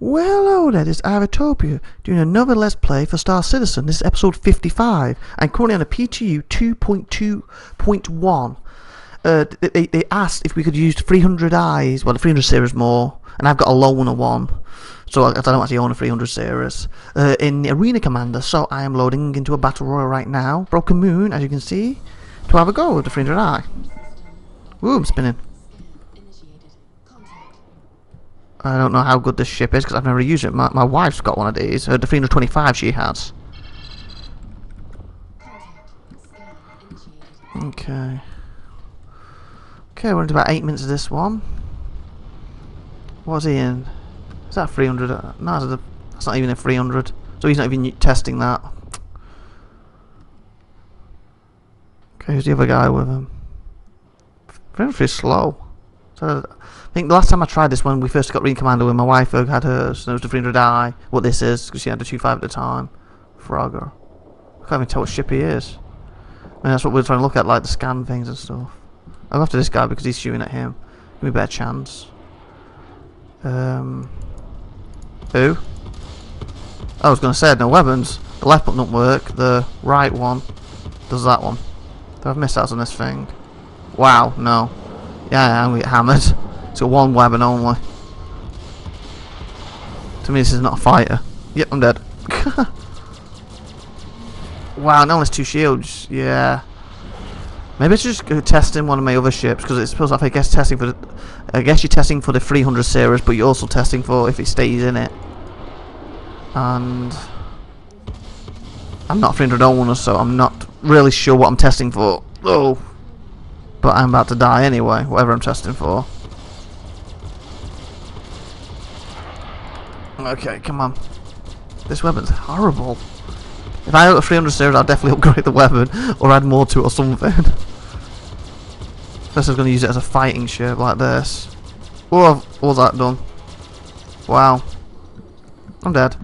Well, hello there, this is IVATOPIA doing another Let's Play for Star Citizen. This is episode 55. I'm currently on a PTU 2.2.1. They asked if we could use 300 eyes, well the 300 series more, and I've got a loaner one, so I don't actually own a 300 series, in the Arena Commander, so I am loading into a Battle Royal right now, Broken Moon, as you can see, to have a go with the 300 eye. Ooh, I'm spinning. I don't know how good this ship is because I've never used it. My wife's got one of these. The 325 she has. Okay. Okay, we're into about 8 minutes of this one. What's he in? Is that 300? No, that's not even a 300. So he's not even testing that. Okay, who's the other guy with him? Very slow. So, I think the last time I tried this when we first got Arena Commander when my wife had hers, and it was the 300i, what this is, because she had the 25 at the time. Frogger. I can't even tell what ship he is. I mean, that's what we're trying to look at, like the scan things and stuff. I'll go after this guy because he's shooting at him. Give me a better chance. Who? I was going to say, no weapons. The left button don't work, the right one does that one. Do I have missiles on this thing? Wow, no. Yeah, I'm going to get hammered. It's got one weapon only. To me, this is not a fighter. Yep, I'm dead. Wow, now there's 2 shields. Yeah. Maybe I should just go testing one of my other ships because it's supposed to, I guess, testing for the. I guess you're testing for the 300 series, but you're also testing for if it stays in it. And I'm not a 300 owner, so I'm not really sure what I'm testing for. Oh. But I'm about to die anyway, whatever I'm testing for. Okay, come on. This weapon's horrible. If I had a 300 series, I'd definitely upgrade the weapon or add more to it or something. Unless I was going to use it as a fighting ship like this. Oh, what was that done? Wow. I'm dead.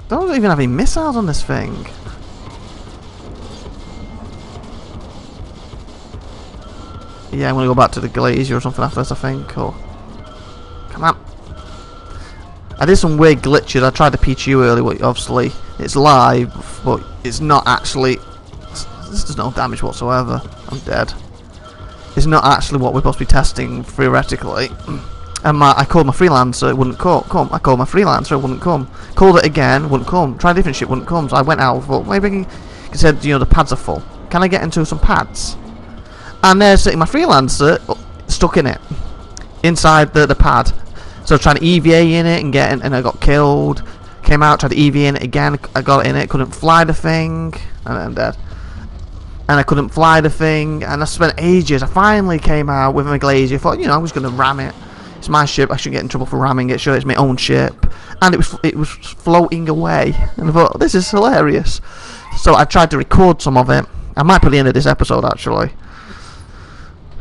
Don't even have any missiles on this thing. Yeah, I'm going to go back to the Glacier or something after this, I think. Or come on. I did some weird glitches. I tried the PTU earlier, obviously. It's live, but it's not actually. This does no damage whatsoever. I'm dead. It's not actually what we're supposed to be testing, theoretically. And I called my freelancer, it wouldn't come. I called my freelancer, it wouldn't come. Called it again, wouldn't come. Tried a different shit, wouldn't come. So I went out, thought, maybe he said, you know, the pads are full. Can I get into some pads? And there's sitting my freelancer stuck in it, inside the pad. So I was trying to EVA in it and get in, and I got killed. Came out, tried to EVA in it again. I got it in it, couldn't fly the thing, and I'm dead. And I couldn't fly the thing, and I spent ages. I finally came out with my Glacier. Thought, you know, I'm just gonna ram it. It's my ship. I shouldn't get in trouble for ramming it. Sure, it's my own ship, and it was floating away. And I thought, this is hilarious. So I tried to record some of it. I might put the end of this episode actually.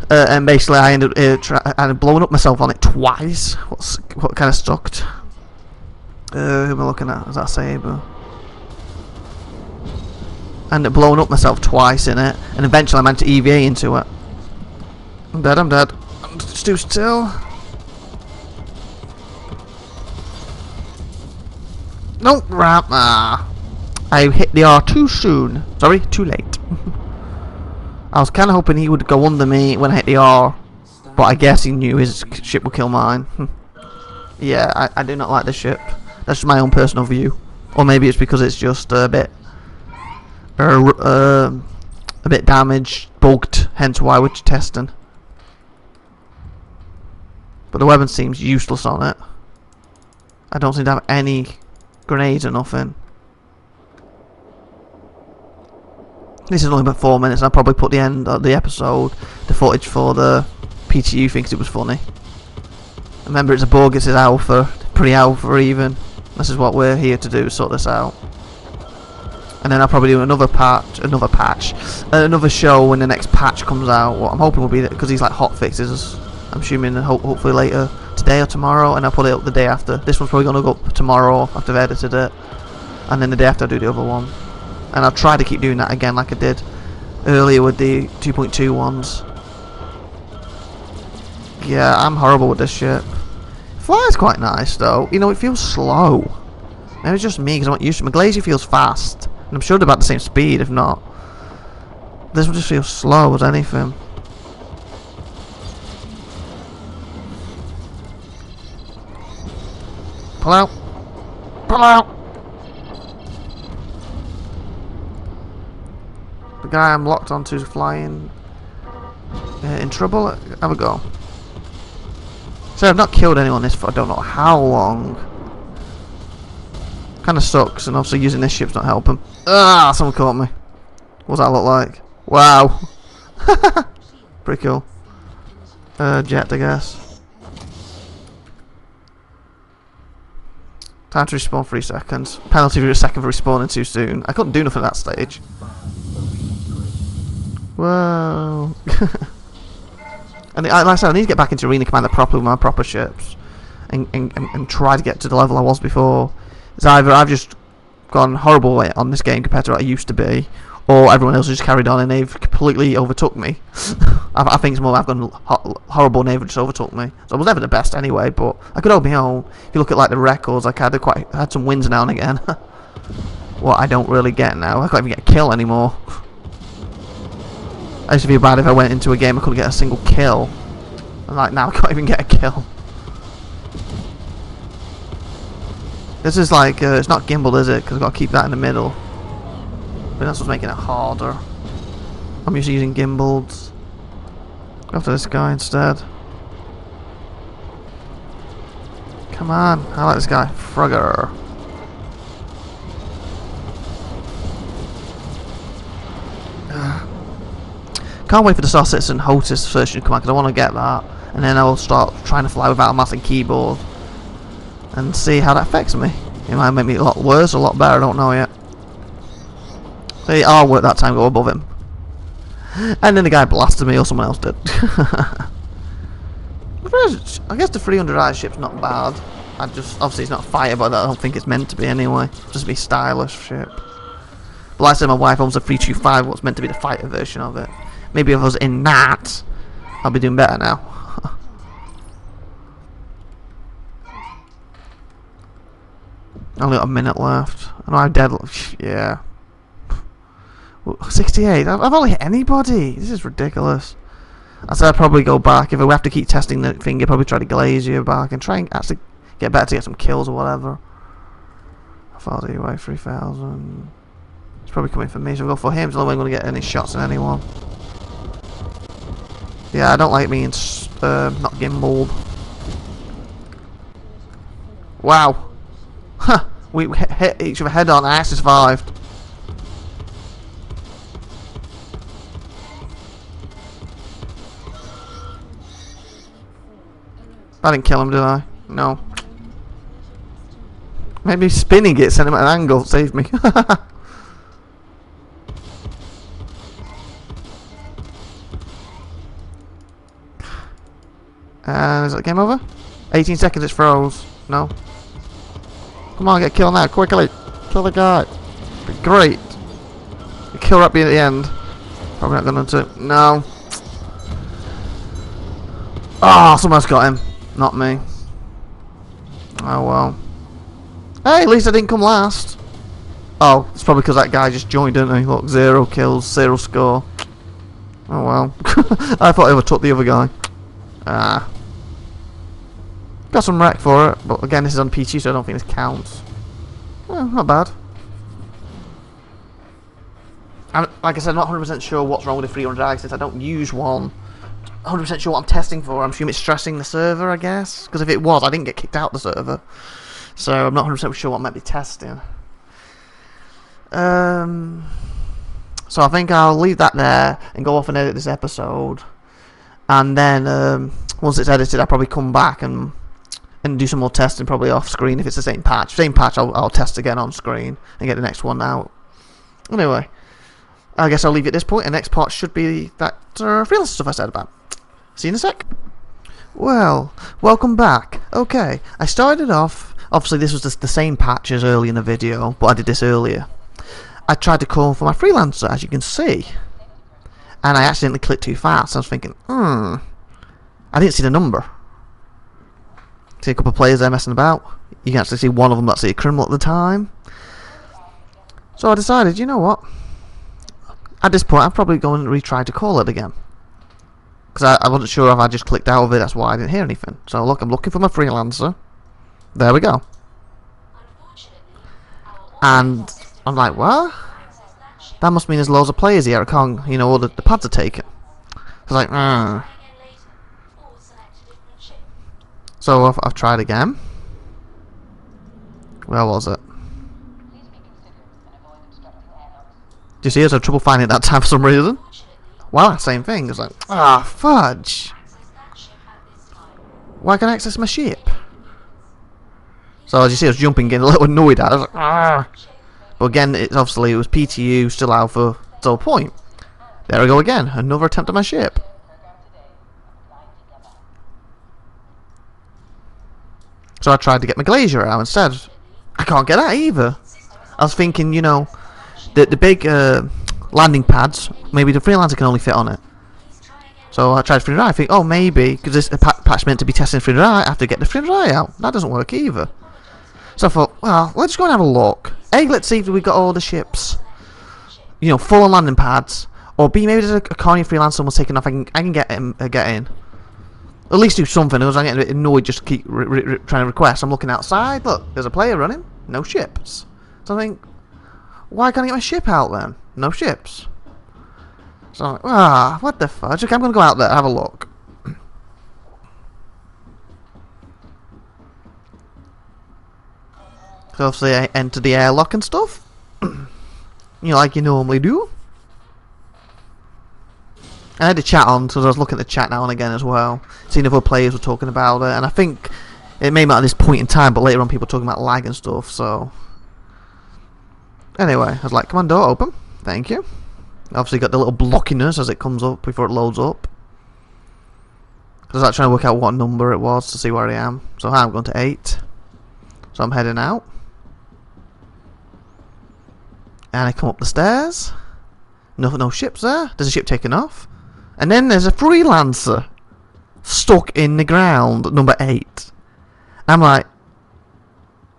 And basically I ended up blowing up myself on it twice. What kind of sucked? Who am I looking at? Is that Saber? I ended up blowing up myself twice in it, and eventually I managed to EVA into it. I'm dead, I'm dead. I'm just too still. Nope, I hit the R too soon. Sorry, too late. I was kind of hoping he would go under me when I hit the R, but I guess he knew his ship would kill mine. Yeah, I do not like this ship. That's just my own personal view, or maybe it's because it's just a bit damaged, bugged. Hence why we're testing. But the weapon seems useless on it. I don't seem to have any grenades or nothing. This is only about 4 minutes, and I'll probably put the end of the episode, the footage for the PTU thing, because it was funny. Remember, it's a bug, it's alpha, pre-alpha even. This is what we're here to do, sort this out. And then I'll probably do another show when the next patch comes out. What I'm hoping will be that, because these like hot fixes, I'm assuming hopefully later today or tomorrow, and I'll put it up the day after. This one's probably going to go up tomorrow after I've edited it, and then the day after I'll do the other one. And I'll try to keep doing that again like I did earlier with the 2.2 ones. Yeah, I'm horrible with this ship. Fly's quite nice though. You know, it feels slow. Maybe it's just me because I'm not used to it. My Glacier feels fast. And I'm sure they're about the same speed, if not. This will just feel slow as anything. Pull out. Pull out. The guy I'm locked onto is flying in trouble. Have a go. So I've not killed anyone this for I don't know how long. Kind of sucks, and obviously using this ship's not helping. Ah, someone caught me. What does that look like? Wow. Pretty cool. Jet, I guess. Time to respawn 3 seconds. Penalty for a second for respawning too soon. I couldn't do nothing at that stage. Whoa. And like I said, I need to get back into Arena Commander properly with my proper ships. And try to get to the level I was before. It's either I've just gone horrible on this game compared to what I used to be, or everyone else has just carried on and they've completely overtook me. I think it's more I've gone horrible and they've just overtook me. So I was never the best anyway, but I could hold my own. If you look at like the records, like I had some wins now and again. What I don't really get now. I can't even get a kill anymore. I used to feel bad if I went into a game I couldn't get a single kill. And like now I can't even get a kill. This is like, it's not gimbal, is it? Because I've got to keep that in the middle. But that's what's making it harder. I'm usually using gimbals. Go after this guy instead. Come on, I like this guy. Frogger. Can't wait for the Star Citizen Hotis version to come out because I want to get that. And then I will start trying to fly without a mouse and keyboard. And see how that affects me. It might make me a lot worse or a lot better, I don't know yet. See, I'll work that time, go above him. And then the guy blasted me or someone else did. I guess the 300i ship's not bad. Obviously it's not a fighter, but I don't think it's meant to be anyway. Just a be stylish ship. But like I said, my wife owns a 325, what's meant to be the fighter version of it. Maybe if I was in that, I'll be doing better now. Only got a minute left. I know I'm dead. Yeah. 68. I've only hit anybody. This is ridiculous. I said I'd probably go back. If we have to keep testing the thing, I'd probably try to glaze you back and try and actually get better to get some kills or whatever. How far is he away? 3,000. He's probably coming for me, so we'll go for him. So I'm going to get any shots on anyone. Yeah, I don't like being not gimbaled. Wow. Huh. We hit each other head on and I actually survived. I didn't kill him, did I? No. Maybe spinning it, sending him at an angle, saved me. And is that game over? 18 seconds, it's froze. No. Come on, get a kill now, quickly. Kill the guy. Be great. The kill right be at the end. Probably not going to. No. Oh, someone else got him. Not me. Oh well. Hey, at least I didn't come last. Oh, it's probably because that guy just joined, didn't he? Look, 0 kills, 0 score. Oh well. I thought I overtook the other guy. Ah. Got some wreck for it, but again, this is on PC, so I don't think this counts. Not bad. Like I said, I'm not 100% sure what's wrong with the 300i since I don't use one. 100% sure what I'm testing for. I'm assuming it's stressing the server, I guess. Because if it was, I didn't get kicked out the server. So I'm not 100% sure what I might be testing. So I think I'll leave that there and go off and edit this episode. And then once it's edited, I'll probably come back and do some more testing, probably off screen if it's the same patch. Same patch, I'll test again on screen and get the next one out. Anyway, I guess I'll leave it at this point. The next part should be that freelance stuff I said about. See you in a sec. Well, welcome back. Okay, I started off. Obviously, this was the same patch as early in the video, but I did this earlier. I tried to call for my freelancer, as you can see, and I accidentally clicked too fast. I was thinking, I didn't see the number. See a couple of players there messing about. You can actually see one of them that's a criminal at the time. So I decided, you know what? At this point, I'm probably going to retry to call it again. Because I wasn't sure if I just clicked out of it, that's why I didn't hear anything. So look, I'm looking for my freelancer. There we go. And I'm like, what? That must mean there's loads of players here. I can't, you know, all the pads are taken. I was like, So I've tried again. Where was it? Do you see, I had trouble finding it that time for some reason. Well, same thing. It's like, fudge. Why can't I access my ship? So as you see, I was jumping, getting a little annoyed at it. I was like, But again, it was PTU, still alpha, it's the whole point. There we go again, another attempt at my ship. So I tried to get my glacier out instead. I can't get that either. I was thinking, you know, the big landing pads, maybe the freelancer can only fit on it. So I tried 300i. I think, oh, maybe because this patch meant to be testing 300i, I have to get the 300i out. That doesn't work either. So I thought, well, let's go and have a look. A, let's see if we got all the ships, you know, full on landing pads. Or B, maybe there's a Carney freelancer was taken off. I can get him get in. At least do something. Because I'm getting a bit annoyed just to keep trying to request. I'm looking outside. Look, there's a player running. No ships. So I think, why can't I get my ship out then? No ships. So I'm like, what the fudge? Okay, I'm going to go out there and have a look. So obviously I enter the airlock and stuff. You know, like you normally do. I had a chat on, so I was looking at the chat now and again as well. Seeing if other players were talking about it. And I think it may not at this point in time, but later on people were talking about lag and stuff, so... Anyway, I was like, come on, door open. Thank you. Obviously got the little blockiness as it comes up before it loads up. I was like trying to work out what number it was to see where I am. So I'm going to 8. So I'm heading out. And I come up the stairs. No ships there. There's a ship taken off. And then there's a freelancer stuck in the ground, number 8. I'm like,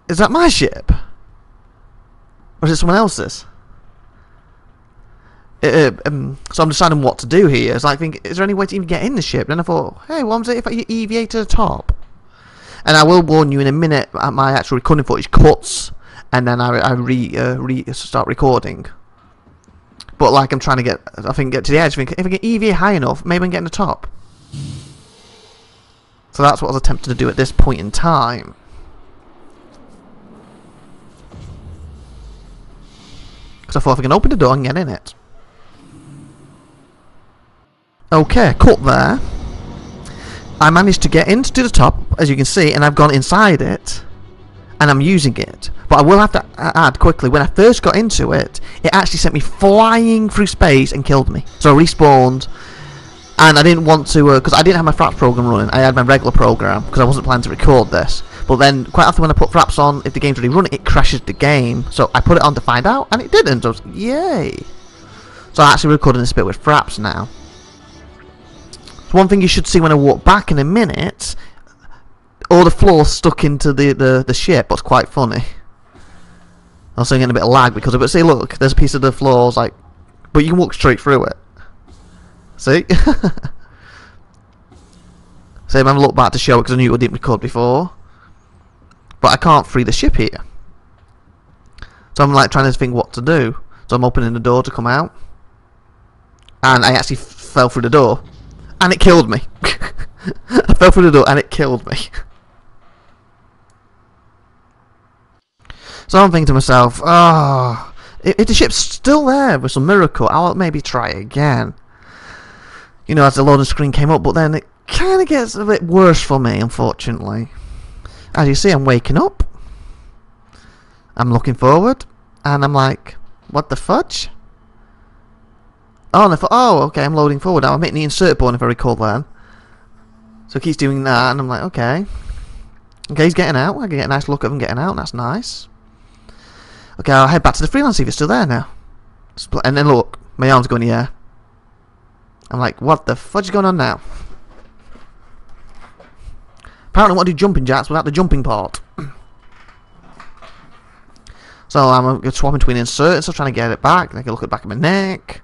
is that my ship? Or is it someone else's? So I'm deciding what to do here. It's like, is there any way to even get in the ship? Then I thought, hey, what was it if I EVA to the top? And I will warn you in a minute, my actual recording footage cuts, and then I start recording. But like I'm trying to get to the edge. If I get EVA high enough, maybe I can get in the top. So that's what I was attempting to do at this point in time. Because I thought if I can open the door and get in it. Okay, cut there. I managed to get into the top, as you can see, and I've gone inside it. And I'm using it. But I will have to add quickly, when I first got into it, it actually sent me flying through space and killed me. So I respawned, and I didn't want to, because I didn't have my Fraps program running. I had my regular program, because I wasn't planning to record this. But then, quite often when I put Fraps on, if the game's already running, it crashes the game. So I put it on to find out, and it didn't. So I was, yay! So I'm actually recording this bit with Fraps now. So one thing you should see when I walk back in a minute, all the floors stuck into the ship. What's quite funny. I was getting a bit of lag because of it. See, look, there's a piece of the floors, like, but you can walk straight through it. See? See, I'm having a look back to show it because I knew I didn't record before. But I can't free the ship here. So I'm like trying to think what to do. So I'm opening the door to come out. And I actually fell through the door. And it killed me. I fell through the door and it killed me. So I'm thinking to myself, if the ship's still there with some miracle, I'll maybe try again. You know, as the loading screen came up, but then it kind of gets a bit worse for me, unfortunately. As you see, I'm waking up. I'm looking forward, and I'm like, what the fudge? Oh, and I thought, oh, okay, I'm loading forward now. I'm hitting the insert button if I recall then. So it keeps doing that, and I'm like, okay. Okay, he's getting out. I can get a nice look at him getting out, and that's nice. Okay, I'll head back to the freelance, see if it's still there now. And then look, my arm's going in the air. I'm like, what the fudge is going on now? Apparently I want to do jumping jacks without the jumping part. So I'm swapping between inserts, so trying to get it back. I can look at the back of my neck.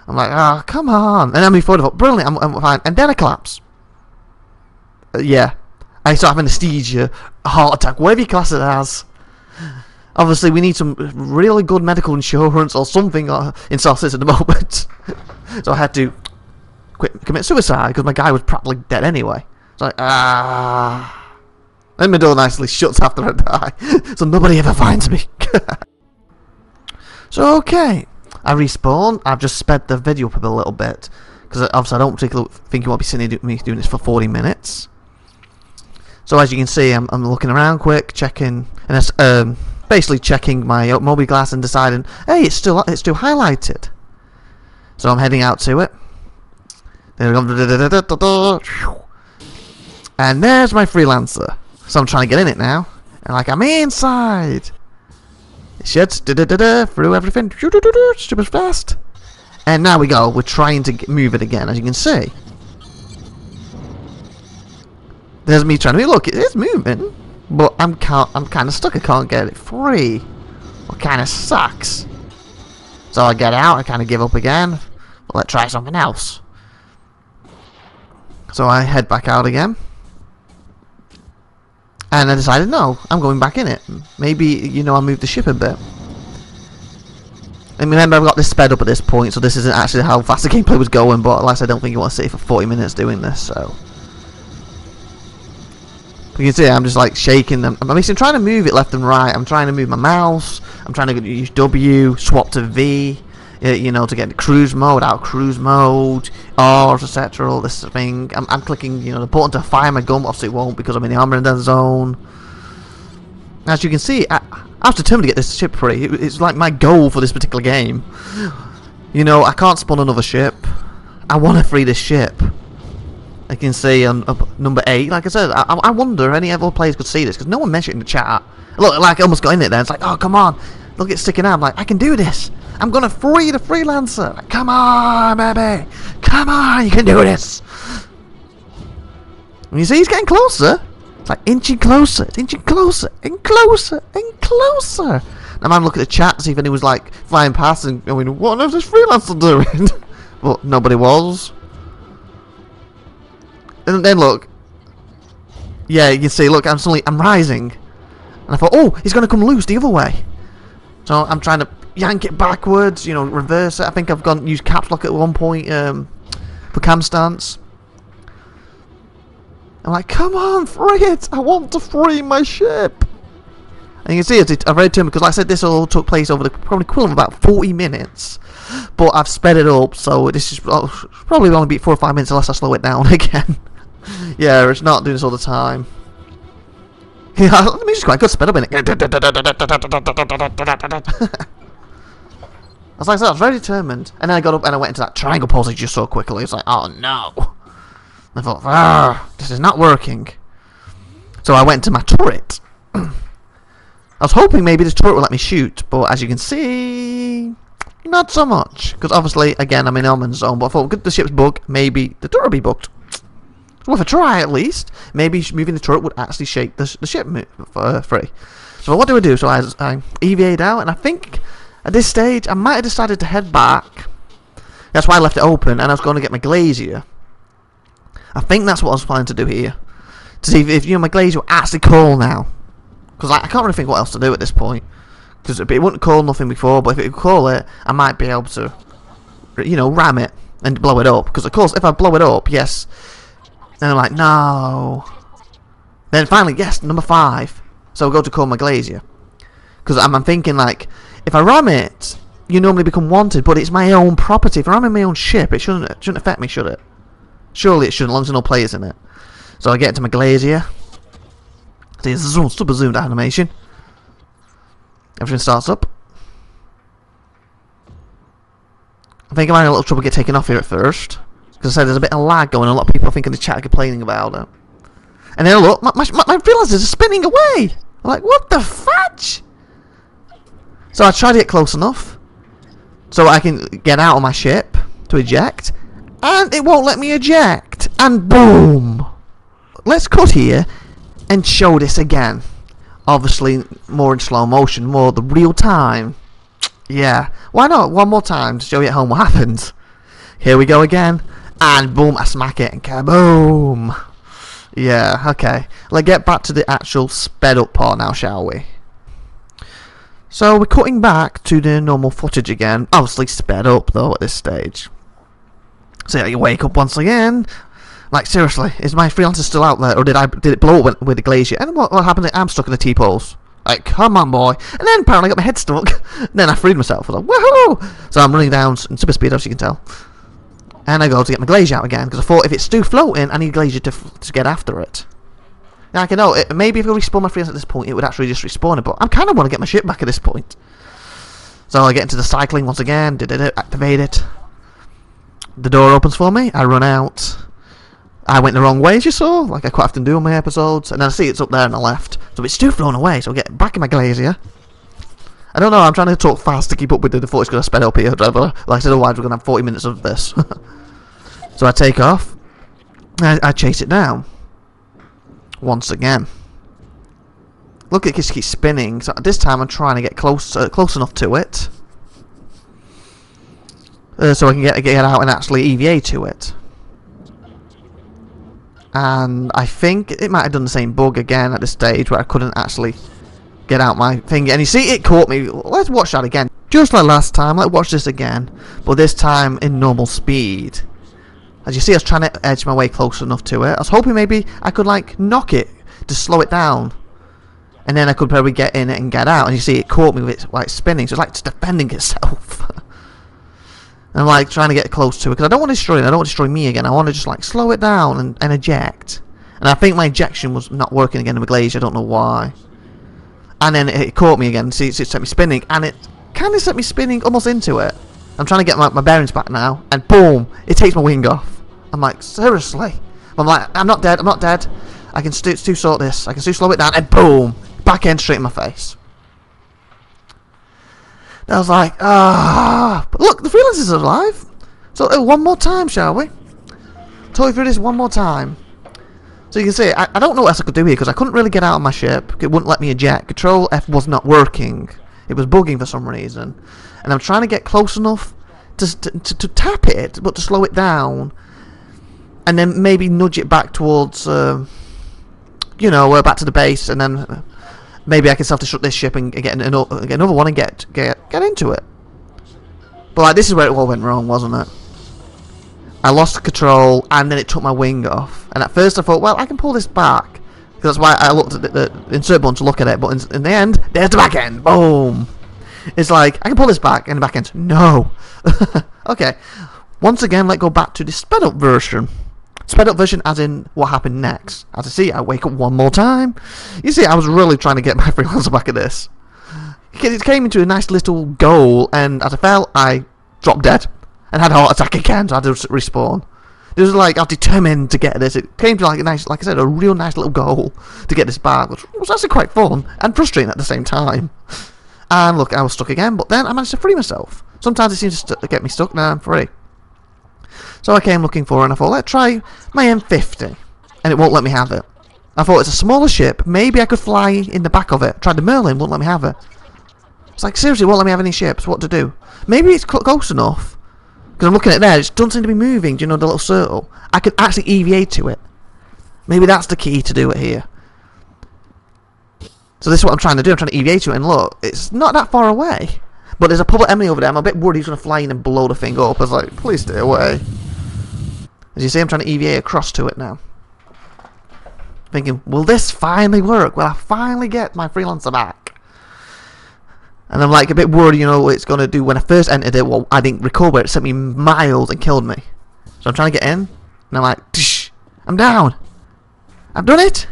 I'm like, oh, come on. And then before the brilliant, I'm fine. And then I collapse. Yeah. I start having anesthesia, a heart attack, whatever you class it as. Obviously, we need some really good medical insurance or something in Sussex at the moment. So I had to commit suicide because my guy was practically dead anyway. It's like, Then my door nicely shuts after I die, so nobody ever finds me. So okay, I respawn. I've just sped the video up a little bit because obviously I don't particularly think you won't be seeing me doing this for 40 minutes. So as you can see, I'm looking around quick, checking, and basically checking my mobile glass and deciding, hey, it's still highlighted. So I'm heading out to it. There we go. And there's my freelancer. So I'm trying to get in it now, and like I'm inside. It sheds through everything, super fast. And now we go. We're trying to move it again, as you can see. There's me trying to move. Look, it is moving, but I'm kind of stuck. I can't get it free. What kind of sucks. So I get out. I kind of give up again. Well, let's try something else. So I head back out again. And I decided, no, I'm going back in it. Maybe, you know, I'll move the ship a bit. And remember, I've got this sped up at this point, so this isn't actually how fast the gameplay was going, but alas, I don't think you want to sit for 40 minutes doing this, so. You can see I'm just like shaking them. I'm trying to move it left and right. I'm trying to move my mouse. I'm trying to use W, swap to V, you know, to get cruise mode, out of cruise mode, R, etc. All this thing. I'm clicking, you know, the button to fire my gun. Obviously, it won't because I'm in the armor zone. As you can see, I was determined to get this ship free. It's like my goal for this particular game. You know, I can't spawn another ship. I want to free this ship. I can see on number 8. Like I said, I wonder if any other players could see this because no one mentioned it in the chat. Look, like I almost got in it there. It's like, oh come on, look, it's sticking out. I'm like, I can do this. I'm gonna free the freelancer. Like, come on, baby, come on, you can do this. And you see, he's getting closer. It's like inching closer, inching closer, and closer, and closer. Now I'm looking at the chat to see if anyone was like flying past and going, what is this freelancer doing? But nobody was. And then look, yeah, you can see, look, I'm rising, and I thought, oh, he's going to come loose the other way. So I'm trying to yank it backwards, you know, reverse it. I think I've used caps lock at one point for cam stance. I'm like, come on, free it! I want to free my ship. And you can see I've read to him because, like I said, this all took place over the probably equivalent of about 40 minutes. But I've sped it up, so this is probably only be 4 or 5 minutes unless I slow it down again. Yeah, it's not doing this all the time. Yeah, let me just quite good sped up in it. I was like, I was very determined, and then I got up and I went into that triangle pose just so quickly. It's like, oh no! And I thought, this is not working. So I went to my turret. I was hoping maybe this turret would let me shoot, but as you can see, not so much. Because obviously, again, I'm in Elman zone, but I thought, good, the ship's bugged, maybe the turret will be bugged. Worth a try at least. Maybe moving the turret would actually shake the ship free. So what do I do? So I EVA'd out, and I think at this stage I might have decided to head back. That's why I left it open, and I was going to get my glazier. I think that's what I was planning to do here, to see if you know my glazier will actually call now. Because I can't really think what else to do at this point. Because it wouldn't call nothing before, but if it would call it, I might be able to, you know, ram it and blow it up. Because of course, if I blow it up, yes. And I'm like, no. Then finally, yes, number 5. So I'll go to call my glazier. Because I'm thinking, like, if I ram it, you normally become wanted, but it's my own property. If I ram in my own ship, it shouldn't affect me, should it? Surely it shouldn't, as long as there's no players in it. So I get into my glazier. See, this is a super zoomed animation. Everything starts up. I think I'm having a little trouble getting taken off here at first. Because I said there's a bit of lag going on. A lot of people I think in the chat are complaining about it. And then look, my freelancers are spinning away. I'm like, what the fudge? So I tried to get close enough so I can get out of my ship to eject. And it won't let me eject. And boom. Let's cut here. and show this again. Obviously, more in slow motion, more the real time. Yeah, why not? One more time to show you at home what happens. Here we go again, and boom, I smack it, and kaboom. Yeah, okay. Let's get back to the actual sped up part now, shall we? So we're cutting back to the normal footage again, obviously sped up though at this stage. So you wake up once again. Like, seriously, is my freelancer still out there, or did it blow up with the glacier? And what happened? I'm stuck in the T-poles. Like, come on, boy. And then apparently I got my head stuck. And then I freed myself. I was like, woohoo! So I'm running down in super speed, as you can tell. And I go to get my glacier out again, because I thought if it's still floating, I need glacier to get after it. Now, I can know, maybe if I respawn my freelancer at this point, it would actually just respawn it, but I kind of want to get my ship back at this point. So I get into the cycling once again, activate it. The door opens for me, I run out. I went the wrong way, as you saw, like I quite often do on my episodes, and then I see it's up there on the left, so it's still flown away, so I get back in my glacier. I don't know, I'm trying to talk fast to keep up with the footage because I sped up here, but like I said, otherwise we're going to have 40 minutes of this. So I take off, I chase it down, once again. Look, it just keeps spinning, so this time I'm trying to get close enough to it, so I can get out and actually EVA to it. And I think it might have done the same bug again at this stage where I couldn't actually get out my thing. And you see, it caught me. Let's watch that again. Just like last time, let's watch this again. But this time in normal speed. As you see, I was trying to edge my way close enough to it. I was hoping maybe I could like knock it to slow it down. And then I could probably get in it and get out. And you see, it caught me with it like spinning. So it's like it's defending itself. And I'm like trying to get close to it because I don't want to destroy it. I don't want to destroy me again. I want to just like slow it down and eject. And I think my ejection was not working again in the glacier. I don't know why. And then it caught me again. See, it set me spinning, and it kind of set me spinning almost into it. I'm trying to get my bearings back now, and boom! It takes my wing off. I'm like, seriously? I'm like, I'm not dead. I'm not dead. I can still sort this. I can still slow it down, and boom! Back end straight in my face. I was like, but look, the freelancer's alive. So one more time, shall we? Talk you through this one more time. So you can see, I don't know what else I could do here because I couldn't really get out of my ship. It wouldn't let me eject. Control F was not working. It was bugging for some reason. And I'm trying to get close enough to tap it, but to slow it down. And then maybe nudge it back towards, you know, back to the base, and then maybe I can self-destruct this ship and get another one and get into it. But like, this is where it all went wrong, wasn't it? I lost control, and then it took my wing off. And at first I thought, well, I can pull this back. Because that's why I looked at the insert button to look at it. But in the end, there's the back end. Boom! It's like, I can pull this back, and the back end, no. Okay. Once again, let's go back to the sped up version. Sped up version as in what happened next. As I see, I wake up one more time. You see, I was really trying to get my freelancer back at this. It came into a nice little goal, and as I fell, I dropped dead. And had a heart attack again, so I had to respawn. It was like, I was determined to get this. It came to like a nice, like I said, a real nice little goal to get this back, which was actually quite fun and frustrating at the same time. And look, I was stuck again, but then I managed to free myself. Sometimes it seems to get me stuck, now I'm free. So I came looking for it, and I thought, let's try my M50. And it won't let me have it. I thought, it's a smaller ship, maybe I could fly in the back of it. Tried the Merlin, won't let me have it. It's like, seriously, won't let me have any ships, what to do? Maybe it's close enough. Because I'm looking at it there, it doesn't seem to be moving, do you know, the little circle? I could actually EVA to it. Maybe that's the key to do it here. So this is what I'm trying to do, I'm trying to EVA to it, and look, it's not that far away. But there's a public enemy over there, I'm a bit worried he's going to fly in and blow the thing up. I was like, please stay away. As you see, I'm trying to EVA across to it now. Thinking, will this finally work? Will I finally get my freelancer back? And I'm like a bit worried, you know, what it's going to do. When I first entered it, well, I didn't record where it sent me miles and killed me. So I'm trying to get in, and I'm like, tsh, I'm down. I've done it.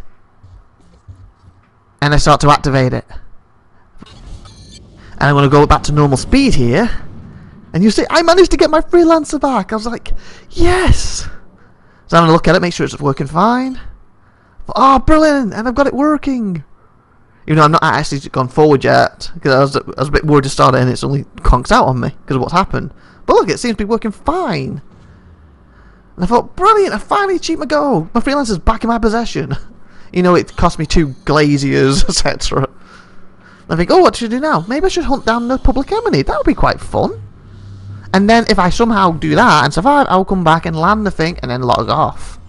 And I start to activate it. And I'm going to go back to normal speed here. And you see, I managed to get my freelancer back. I was like, yes. So I'm going to look at it, make sure it's working fine. Oh, brilliant. And I've got it working. Even though I'm not actually gone forward yet, because I was a bit worried to start it and it's only conked out on me because of what's happened. But look, it seems to be working fine. And I thought, brilliant, I finally achieved my goal. My freelancer's back in my possession. You know, it cost me 2 glaziers, etc. I think, oh, what should I do now? Maybe I should hunt down the public enemy. That would be quite fun. And then if I somehow do that and survive, I'll come back and land the thing and then log off.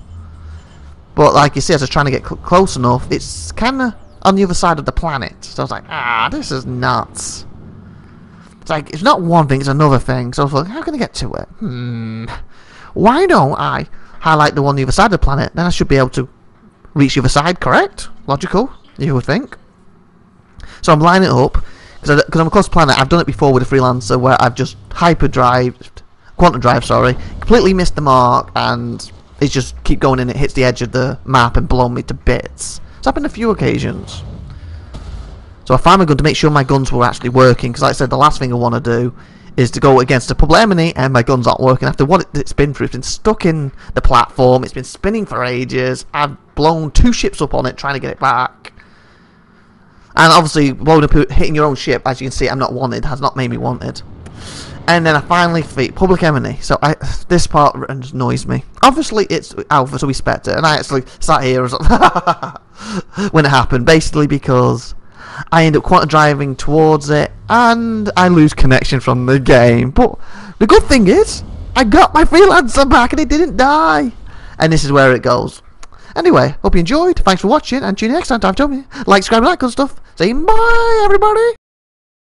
But like you see, as I was trying to get close enough, it's kind of on the other side of the planet. So I was like, this is nuts. It's like, it's not one thing, it's another thing. So I was like, how can I get to it? Why don't I highlight the one on the other side of the planet? Then I should be able to reach the other side, correct? Logical, you would think. So I'm lining it up. Because I'm across the planet, I've done it before with a freelancer where I've just quantum drive, completely missed the mark, and it's just keep going and it hits the edge of the map and blown me to bits. It's happened a few occasions. So I found my gun to make sure my guns were actually working, because like I said, the last thing I want to do is to go against a public enemy and my gun's not working after what it's been through. It's been stuck in the platform, it's been spinning for ages, I've blown 2 ships up on it trying to get it back. And obviously, blowing up, hitting your own ship, as you can see, I'm not wanted, has not made me wanted. And then I finally defeat public enemy. So this part annoys me. Obviously, it's alpha, so we expect it. And I actually sat here and when it happened, basically because I end up quantum driving towards it, and I lose connection from the game. But the good thing is, I got my freelancer back, and it didn't die. And this is where it goes. Anyway, hope you enjoyed. Thanks for watching, and tune in next time to IVATOPIA. Like, subscribe, and that good stuff. Say bye, everybody.